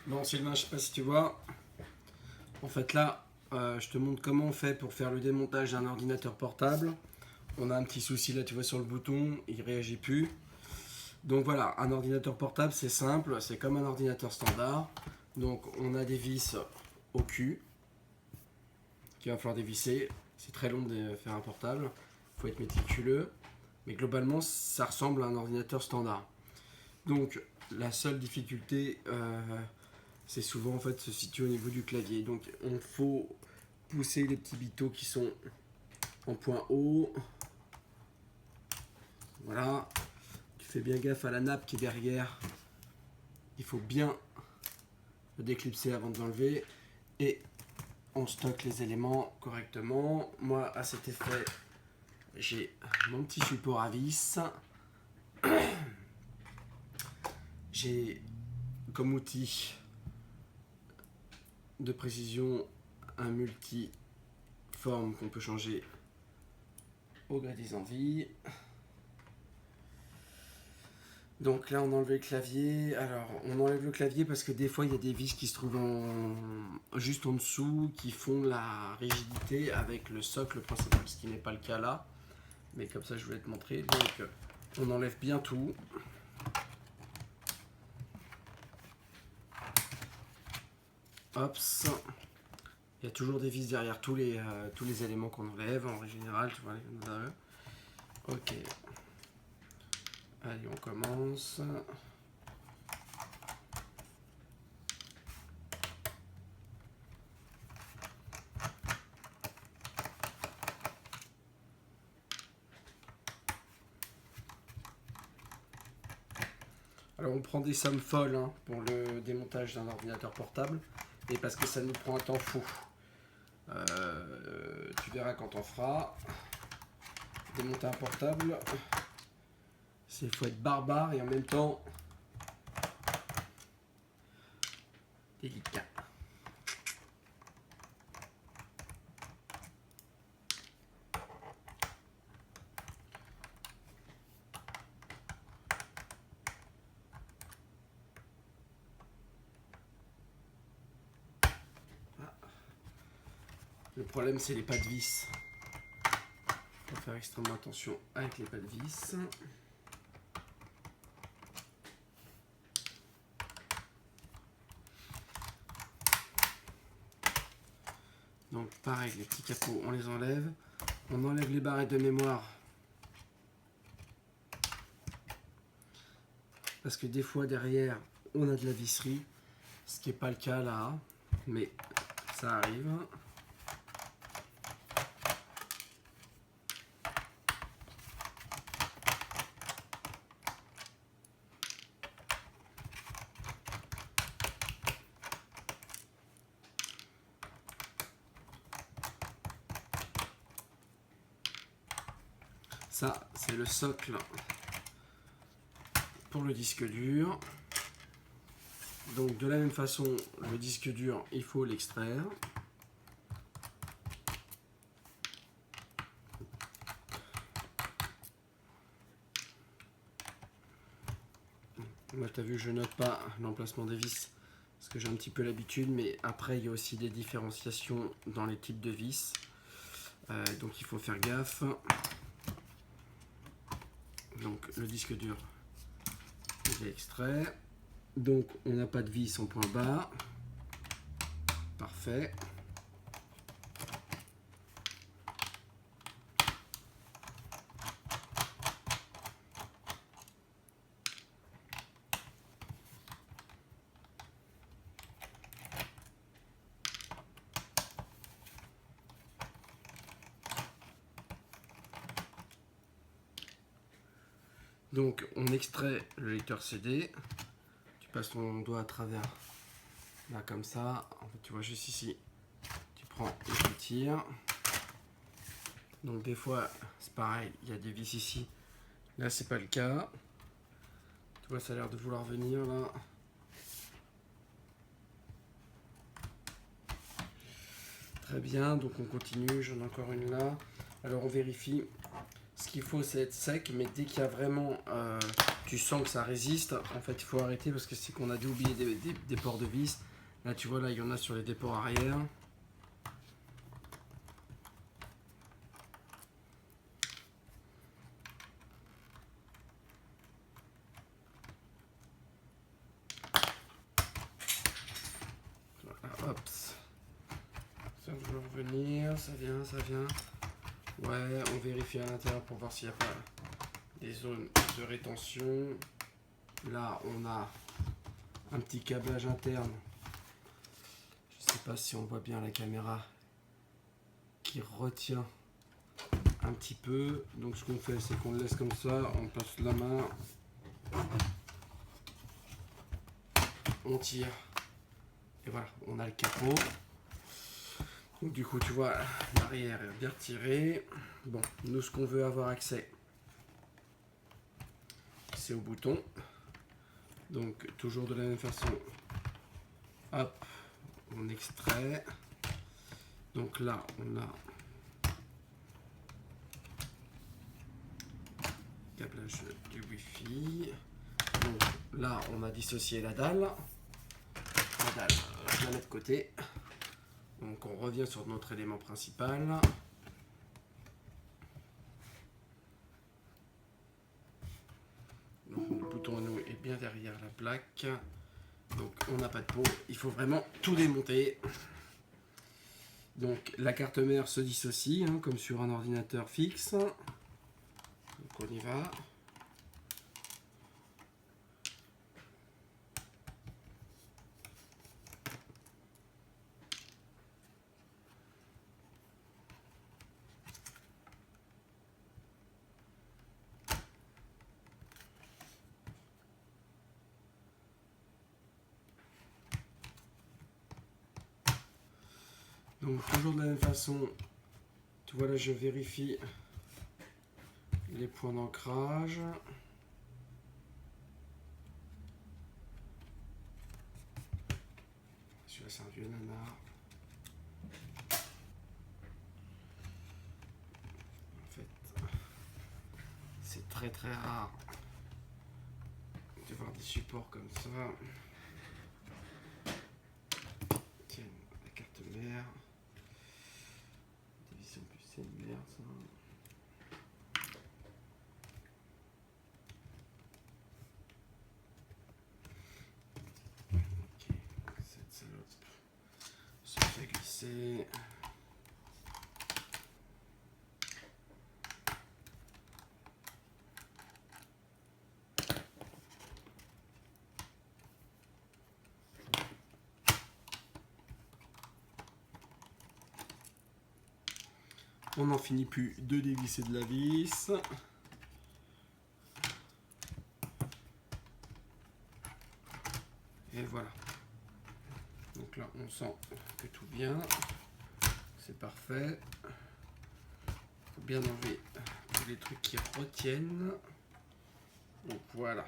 Bon Sylvain, je sais pas si tu vois, en fait là, je te montre comment on fait pour faire le démontage d'un ordinateur portable. On a un petit souci là, tu vois sur le bouton, il réagit plus. Donc voilà, un ordinateur portable c'est simple, c'est comme un ordinateur standard. Donc on a des vis au cul qu'il va falloir dévisser. C'est très long de faire un portable, il faut être méticuleux. Mais globalement, ça ressemble à un ordinateur standard. Donc la seule difficulté, c'est souvent en fait se situe au niveau du clavier. Donc il faut pousser les petits bitots qui sont en point haut. Voilà. Tu fais bien gaffe à la nappe qui est derrière. Il faut bien le déclipser avant de l'enlever. Et on stocke les éléments correctement. Moi, à cet effet, j'ai mon petit support à vis. J'ai comme outil de précision un multiforme qu'on peut changer au gré des envies. Donc là on enlève le clavier. Alors on enlève le clavier parce que des fois il y a des vis qui se trouvent juste en dessous qui font la rigidité avec le socle principal, ce qui n'est pas le cas là. Mais comme ça je voulais te montrer. Donc on enlève bien tout. Hop. Il y a toujours des vis derrière tous les éléments qu'on enlève en règle générale. Tu vois, ok. Allez, on commence. Alors on prend des sommes folles pour le démontage d'un ordinateur portable et parce que ça nous prend un temps fou. Tu verras quand on fera. Démonter un portable, il faut être barbare et en même temps délicat. Le problème c'est les pas de vis. Il faut faire extrêmement attention avec les pas de vis. Donc pareil, les petits capots on les enlève. On enlève les barrettes de mémoire. Parce que des fois derrière on a de la visserie. Ce qui n'est pas le cas là. Mais ça arrive. Ça, c'est le socle pour le disque dur. Donc de la même façon, le disque dur, il faut l'extraire. Moi, tu as vu, je note pas l'emplacement des vis parce que j'ai un petit peu l'habitude, mais après, il y a aussi des différenciations dans les types de vis. Donc il faut faire gaffe. Donc le disque dur, il est extrait. Donc on n'a pas de vis en point bas. Parfait. Donc on extrait le lecteur CD. Tu passes ton doigt à travers là comme ça. En fait, tu vois juste ici. Tu prends et tu tires. Donc des fois c'est pareil, il y a des vis ici. Là c'est pas le cas. Tu vois, ça a l'air de vouloir venir là. Très bien, donc on continue. J'en ai encore une là. Alors on vérifie. Ce qu'il faut c'est être sec, mais dès qu'il y a vraiment tu sens que ça résiste, en fait il faut arrêter parce que c'est qu'on a dû oublier des ports de vis. Là tu vois, là il y en a sur les déports arrière. Voilà, hop. Ça veut revenir, ça vient. Ouais, on vérifie à l'intérieur pour voir s'il n'y a pas des zones de rétention. Là on a un petit câblage interne. Je sais pas si on voit bien la caméra qui retient un petit peu. Donc ce qu'on fait, c'est qu'on le laisse comme ça, on passe la main, on tire et voilà, on a le capot. Donc du coup tu vois, l'arrière est bien retiré. Bon, nous ce qu'on veut avoir accès, c'est au bouton. Donc toujours de la même façon, hop, on extrait. Donc là on a câblage du Wi-Fi. Donc là on a dissocié la dalle. La dalle, je la mets de côté. Donc on revient sur notre élément principal. Donc le bouton à nous est bien derrière la plaque. Donc on n'a pas de pot, il faut vraiment tout démonter. Donc la carte mère se dissocie, hein, comme sur un ordinateur fixe. Donc on y va. Donc toujours de la même façon, tu vois là je vérifie les points d'ancrage. Celui-là c'est un vieux nanar. En fait, c'est très rare de voir des supports comme ça. Tiens, la carte mère. Division plus c'est une merde ça. Ok, cette salope se fait glisser. On n'en finit plus de dévisser de la vis. Et voilà. Donc là, on sent que tout vient. C'est parfait. Il faut bien enlever tous les trucs qui retiennent. Donc voilà.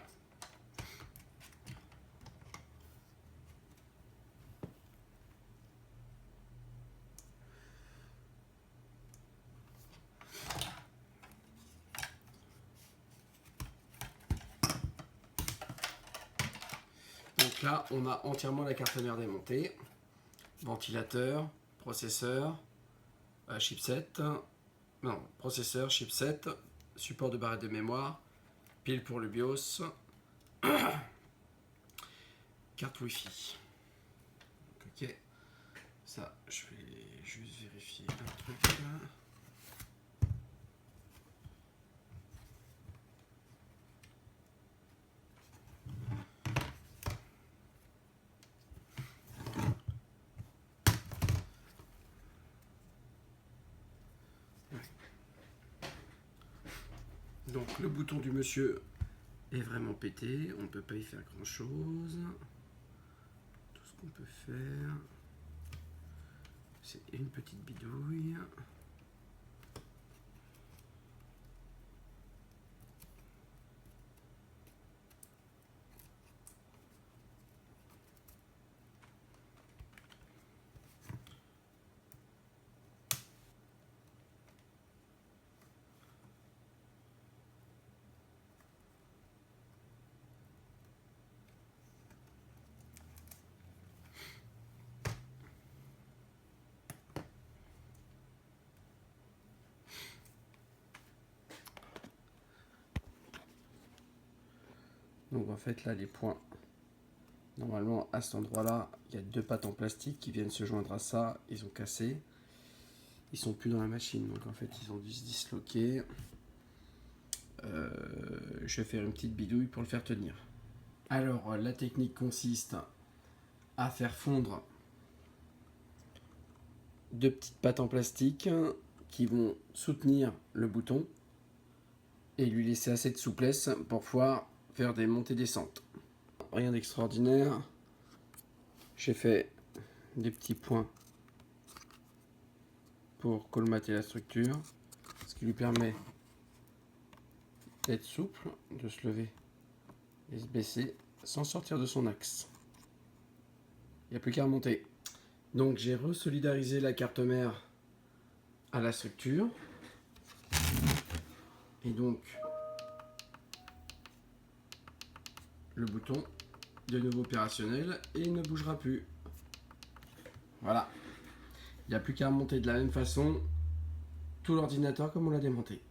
Donc là, on a entièrement la carte mère démontée. Ventilateur, processeur, chipset, non, processeur, chipset, support de barrette de mémoire, pile pour le BIOS, carte Wi-Fi. Ok, ça, je vais juste vérifier un truc. Donc le bouton du monsieur est vraiment pété, on ne peut pas y faire grand chose. Tout ce qu'on peut faire, c'est une petite bidouille. Donc en fait là les points, normalement à cet endroit là, il y a 2 pattes en plastique qui viennent se joindre à ça, ils ont cassé. Ils sont plus dans la machine, donc en fait ils ont dû se disloquer. Je vais faire une petite bidouille pour le faire tenir. Alors la technique consiste à faire fondre 2 petites pattes en plastique qui vont soutenir le bouton et lui laisser assez de souplesse pour pouvoir faire des montées-descentes. Rien d'extraordinaire. J'ai fait des petits points pour colmater la structure, ce qui lui permet d'être souple, de se lever et se baisser sans sortir de son axe. Il n'y a plus qu'à remonter. Donc j'ai resolidarisé la carte mère à la structure. Et donc le bouton de nouveau opérationnel et il ne bougera plus. Voilà. Il n'y a plus qu'à remonter de la même façon tout l'ordinateur comme on l'a démonté.